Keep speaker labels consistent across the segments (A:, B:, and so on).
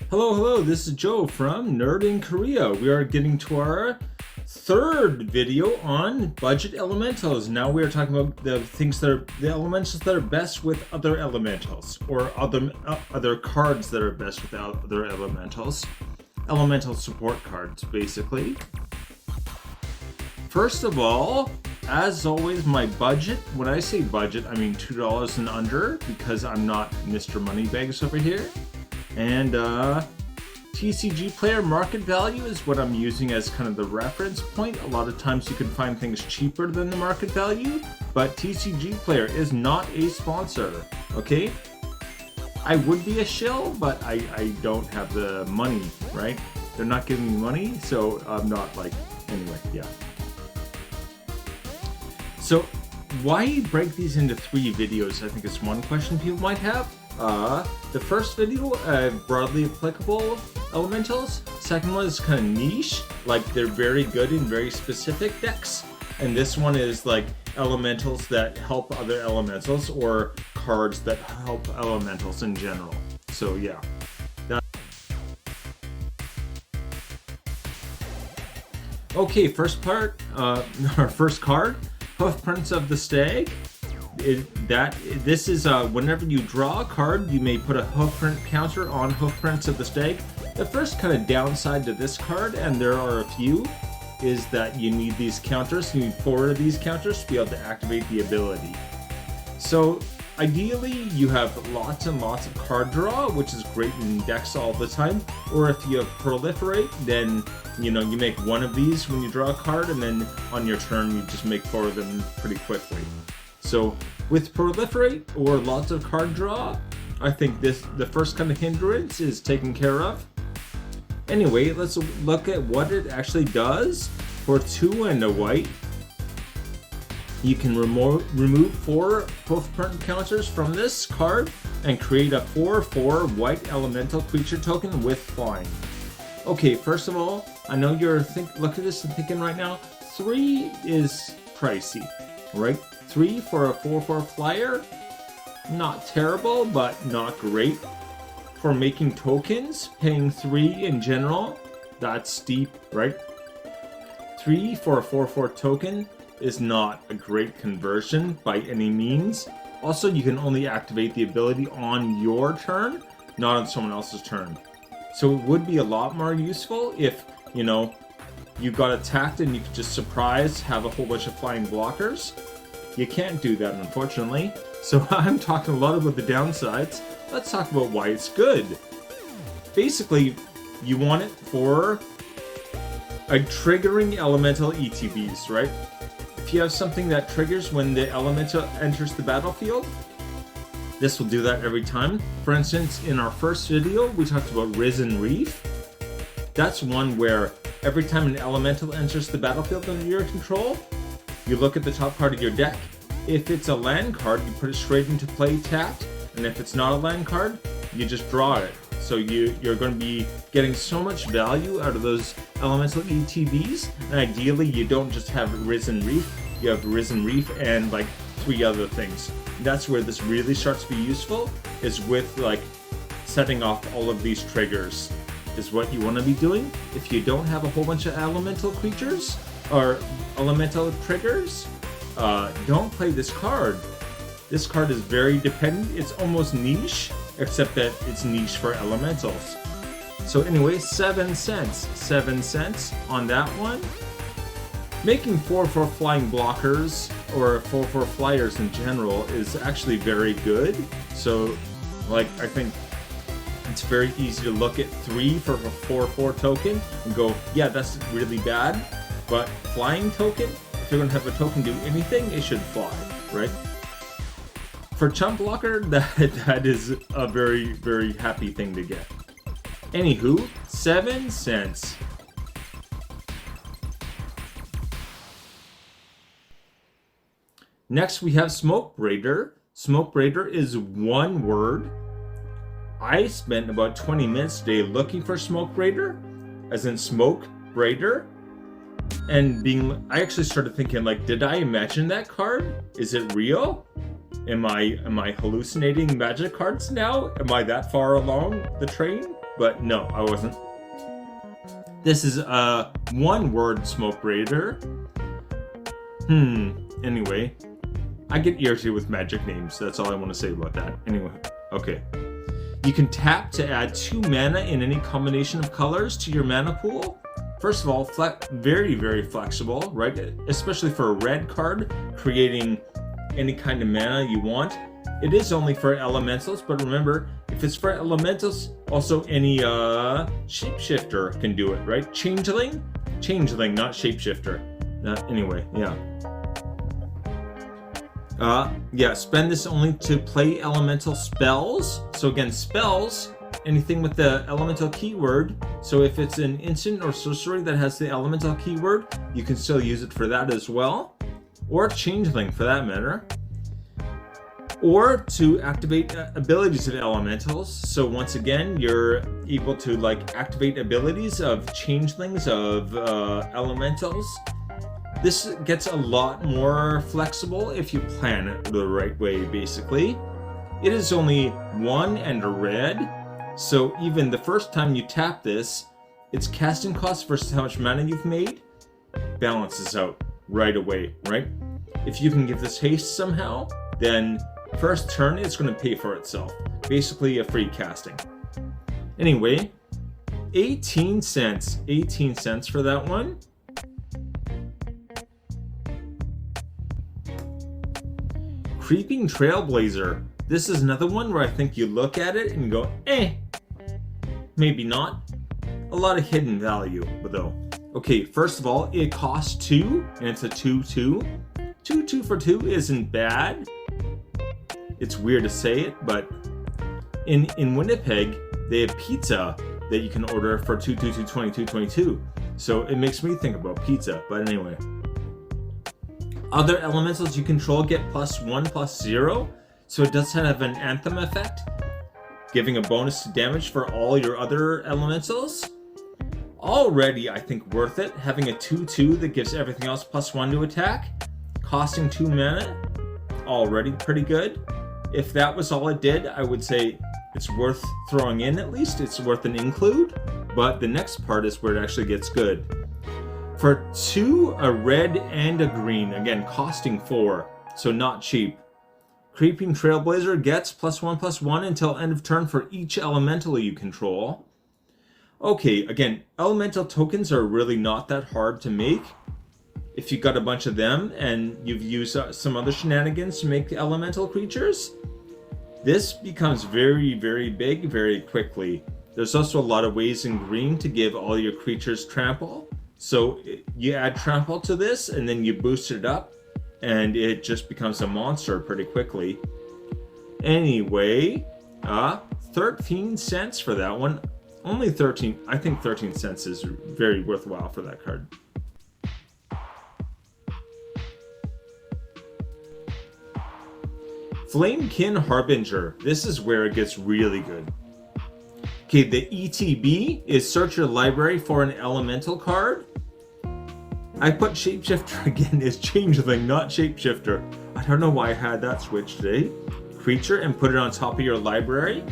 A: Hello, this is Joe from Nerd in Korea. We are getting to our third video on budget elementals. Now we are talking about the elementals that are best with other elementals, or other cards that are best with other elementals. Elemental support cards, basically. First of all, as always, my budget, when I say budget, I mean $2 and under, because I'm not Mr. Moneybags over here. And TCG player market value is what I'm using as kind of the reference point. A lot of times you can find things cheaper than the market value, but TCG player is not a sponsor, okay? I would be a shill, but I don't have the money, right? They're not giving me money, so I'm not like, anyway, yeah. So why break these into 3 videos? I think it's one question people might have. The first video, broadly applicable elementals. Second one is kind of niche, like they're very good in very specific decks. And this one is like elementals that help other elementals, or cards that help elementals in general. So yeah. Okay, first part, our first card, Hoofprints of the Stag. This is whenever you draw a card, you may put a hoofprint counter on Hoofprints of the Stag. The first kind of downside to this card, and there are a few, is that you need these counters. You need 4 of these counters to be able to activate the ability. So ideally, you have lots and lots of card draw, which is great in decks all the time. Or if you have Proliferate, then you make 1 of these when you draw a card, and then on your turn you just make 4 of them pretty quickly. So with Proliferate or lots of card draw, I think the first kind of hindrance is taken care of. Anyway, let's look at what it actually does. For 2 and a white, you can remove 4 Hoofprint counters from this card and create a 4/4 white elemental creature token with flying. Okay, first of all, I know you're look at this and thinking right now, 3 is pricey, right? 3 for a 4/4 flyer, not terrible, but not great. For making tokens, paying 3 in general, that's steep, right? 3 for a 4/4 token is not a great conversion by any means. Also, you can only activate the ability on your turn, not on someone else's turn. So it would be a lot more useful if, you got attacked and you could just surprise, have a whole bunch of flying blockers. You can't do that, unfortunately. So I'm talking a lot about the downsides. Let's talk about why it's good. Basically, you want it for a triggering elemental ETBs, right? If you have something that triggers when the elemental enters the battlefield, this will do that every time. For instance, in our first video, we talked about Risen Reef. That's one where every time an elemental enters the battlefield under your control, you look at the top card of your deck. If it's a land card, you put it straight into play tapped, and if it's not a land card, you just draw it. So you're going to be getting so much value out of those elemental ETBs, and ideally you don't just have Risen Reef, you have Risen Reef and like 3 other things. That's where this really starts to be useful, is with like setting off all of these triggers, is what you want to be doing. If you don't have a whole bunch of elemental creatures, or elemental triggers, don't play this card. This card is very dependent. It's almost niche, except that it's niche for elementals. So anyway, 7 cents. 7 cents on that one. Making 4/4 flying blockers, or 4/4 flyers in general, is actually very good. So, I think it's very easy to look at 3 for a 4/4 token and go, yeah, that's really bad. But flying token, if you're going to have a token do anything, it should fly, right? For chump blocker, that is a very, very happy thing to get. Anywho, 7 cents. Next we have Smoke Braider. Smoke Braider is 1 word. I spent about 20 minutes today looking for Smoke Braider, as in Smoke Braider. And I actually started thinking, did I imagine that card? Is it real? Am I hallucinating magic cards now? Am I that far along the train? but no, I wasn't. This is a one-word smoke raider. Anyway, I get irritated with magic names. That's all I want to say about that. Anyway, okay. You can tap to add 2 mana in any combination of colors to your mana pool. First of all, very, very flexible, right? Especially for a red card, creating any kind of mana you want. It is only for elementals, but remember, if it's for elementals, also any shapeshifter can do it, right? Changeling, not shapeshifter. Anyway, yeah. Spend this only to play elemental spells. So again, spells, anything with the elemental keyword. So if it's an instant or sorcery that has the elemental keyword, you can still use it for that as well. Or changeling for that matter. Or to activate abilities of elementals. So once again, you're able to activate abilities of changelings, of elementals. This gets a lot more flexible if you plan it the right way, basically. It is only 1 and a red, so even the first time you tap this, its casting cost versus how much mana you've made balances out right away, right? If you can give this haste somehow, then first turn it's going to pay for itself. Basically a free casting. Anyway, 18 cents. 18 cents for that one. Creeping Trailblazer. This is another one where I think you look at it and go, maybe not. A lot of hidden value, though. Okay, first of all, it costs 2, and it's a 2/2. 2 for 2 isn't bad. It's weird to say it, but in Winnipeg, they have pizza that you can order for 2/22/22. So it makes me think about pizza, but anyway. Other elementals you control get +1/+0, so it does have an anthem effect, giving a bonus to damage for all your other elementals. Already, I think, worth it, having a 2/2 that gives everything else +1 to attack, costing 2 mana, already pretty good. If that was all it did, I would say it's worth throwing in at least, it's worth an include, but the next part is where it actually gets good. For 2, a red and a green, again costing 4, so not cheap. Creeping Trailblazer gets +1/+1 until end of turn for each elemental you control. Okay, again, elemental tokens are really not that hard to make. If you got a bunch of them and you've used some other shenanigans to make elemental creatures, this becomes very, very big very quickly. There's also a lot of ways in green to give all your creatures trample. So you add trample to this and then you boost it up and it just becomes a monster pretty quickly. Anyway, 13 cents for that one. Only 13. I think 13 cents is very worthwhile for that card. Flamekin Harbinger. This is where it gets really good. Okay, the ETB is search your library for an elemental card. I put Shapeshifter again as Changeling, not Shapeshifter. I don't know why I had that switch today. Creature and put it on top of your library.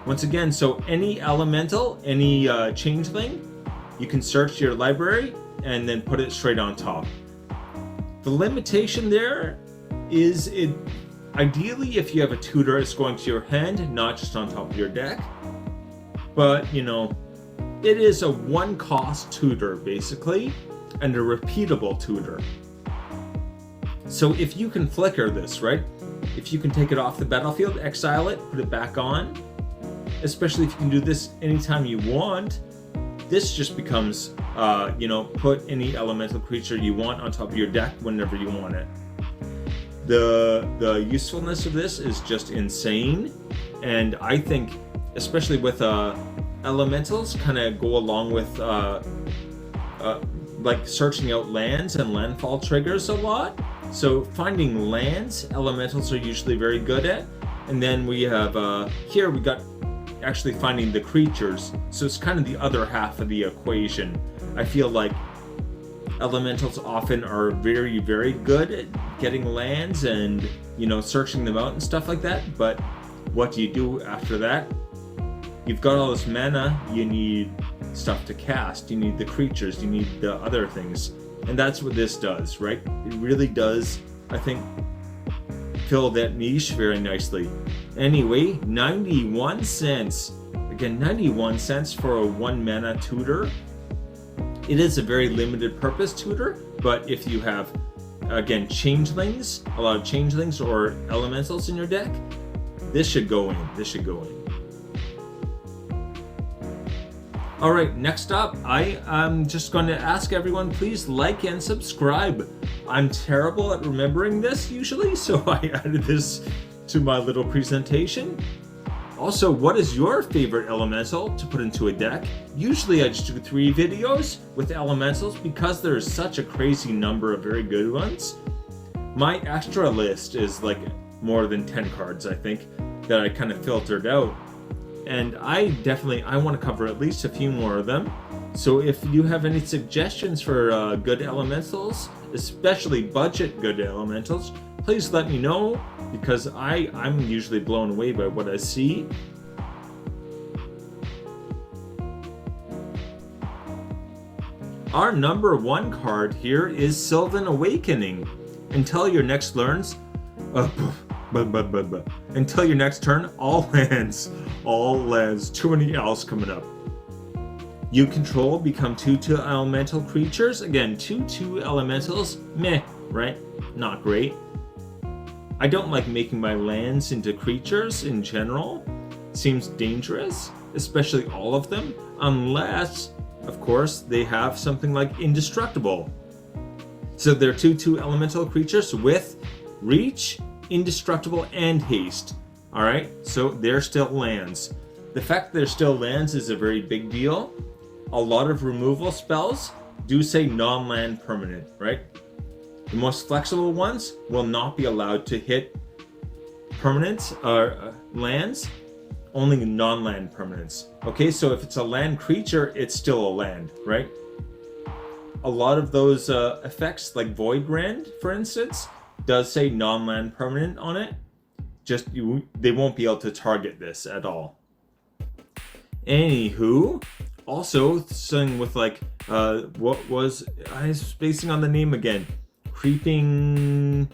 A: Once again, so any elemental, any Changeling, you can search your library and then put it straight on top. The limitation there is ideally if you have a tutor, it's going to your hand, not just on top of your deck. But, it is a one-cost tutor, basically, and a repeatable tutor. So if you can flicker this, right? If you can take it off the battlefield, exile it, put it back on, especially if you can do this anytime you want, this just becomes, put any elemental creature you want on top of your deck whenever you want it. The usefulness of this is just insane, and I think especially with elementals, kind of go along with searching out lands and landfall triggers a lot. So finding lands, elementals are usually very good at. And then we have here we got actually finding the creatures. So it's kind of the other half of the equation. I feel like elementals often are very, very good at getting lands and searching them out and stuff like that. But what do you do after that? you've got all this mana, you need stuff to cast, you need the creatures, you need the other things. And that's what this does, right? It really does, I think, fill that niche very nicely. Anyway, 91 cents. Again, 91 cents for a 1 mana tutor. It is a very limited purpose tutor, but if you have, again, changelings, a lot of changelings or elementals in your deck, this should go in. This should go in. Alright, next up, I'm just going to ask everyone, please like and subscribe. I'm terrible at remembering this usually, so I added this to my little presentation. Also, what is your favorite elemental to put into a deck? Usually I just do 3 videos with elementals because there's such a crazy number of very good ones. My extra list is like more than 10 cards, I think, that I kind of filtered out. And I want to cover at least a few more of them. So if you have any suggestions for good elementals, especially budget good elementals, please let me know, because I'm usually blown away by what I see. Our number 1 card here is Sylvan Awakening. Until your next turns, until your next turn, all lands, too many L's coming up. You control become 2/2 elemental creatures. Again, 2/2 elementals, meh, right? Not great. I don't like making my lands into creatures in general. Seems dangerous, especially all of them, unless, of course, they have something like indestructible. So they're 2/2 elemental creatures with reach, indestructible, and haste. Alright, so they're still lands. The fact that they're still lands is a very big deal. A lot of removal spells do say non-land permanent, right? The most flexible ones will not be allowed to hit permanents or lands, only non-land permanents. Okay, so if it's a land creature, it's still a land, right? A lot of those effects, like Void Grand, for instance, does say non-land permanent on it. Just they won't be able to target this at all. Anywho, also something with like what was I was spacing on the name again? Creeping.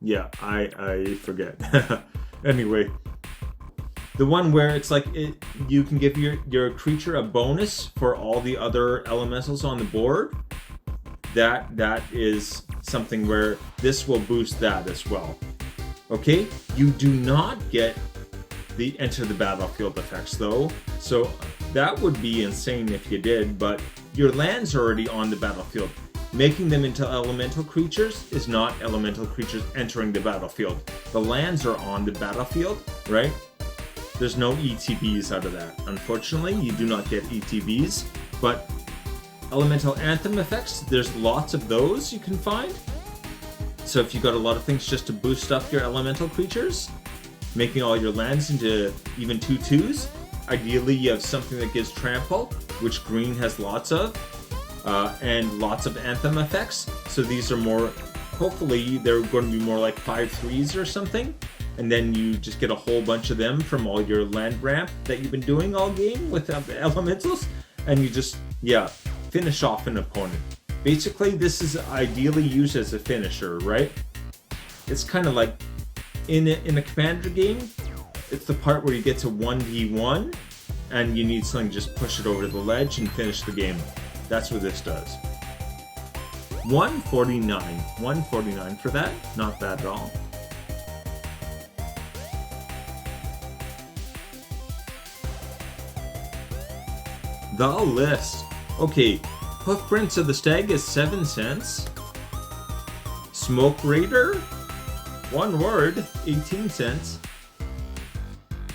A: Yeah, I forget. Anyway, the one where it's like you can give your creature a bonus for all the other elementals on the board. That is something where this will boost that as well. Okay, you do not get the enter the battlefield effects though, so that would be insane if you did, but your lands are already on the battlefield. Making them into elemental creatures is not elemental creatures entering the battlefield. The lands are on the battlefield, right? There's no ETBs out of that. Unfortunately, you do not get ETBs, but elemental anthem effects, there's lots of those you can find. So if you got a lot of things just to boost up your elemental creatures, making all your lands into even 2/2s, ideally you have something that gives trample, which green has lots of, and lots of anthem effects. So these are more, hopefully they're going to be more like 5/3s or something, and then you just get a whole bunch of them from all your land ramp that you've been doing all game with the elementals, and you just, yeah, finish off an opponent. Basically, this is ideally used as a finisher, right? It's kind of like in a commander game, it's the part where you get to 1v1 and you need something to just push it over the ledge and finish the game. That's what this does. 149. 149 for that. Not bad at all. The list. Okay, Hoofprints of the Stag is 7 cents. Smoke Raider, one word, 18 cents.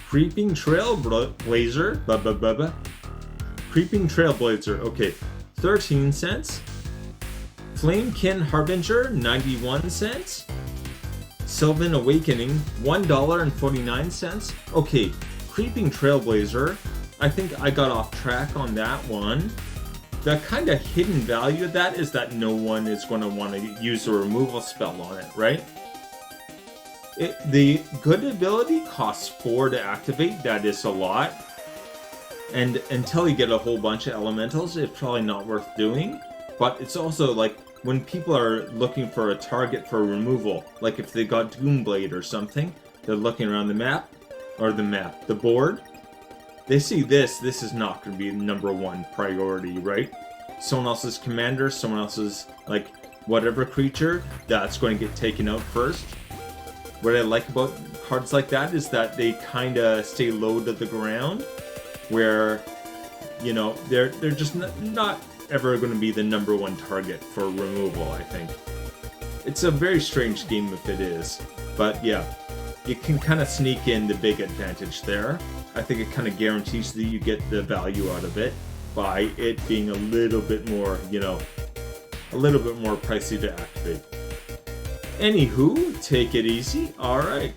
A: Creeping Trailblazer, Creeping Trailblazer, okay, 13 cents. Flamekin Harbinger, 91 cents. Sylvan Awakening, $1.49. Okay, Creeping Trailblazer, I think I got off track on that one. The kind of hidden value of that is that no one is going to want to use a removal spell on it, right? The good ability costs 4 to activate, that is a lot. And until you get a whole bunch of elementals, it's probably not worth doing. But it's also like when people are looking for a target for removal, like if they got Doomblade or something, they're looking around the board. They see this is not going to be number one priority, right? Someone else's commander, someone else's, like, whatever creature, that's going to get taken out first. What I like about cards like that is that they kind of stay low to the ground, where, you know, they're just not ever going to be the number one target for removal, I think. It's a very strange game if it is, but yeah, it can kind of sneak in the big advantage there. I think it kind of guarantees that you get the value out of it by it being a little bit more, you know, a little bit more pricey to activate. Anywho, take it easy. Alright.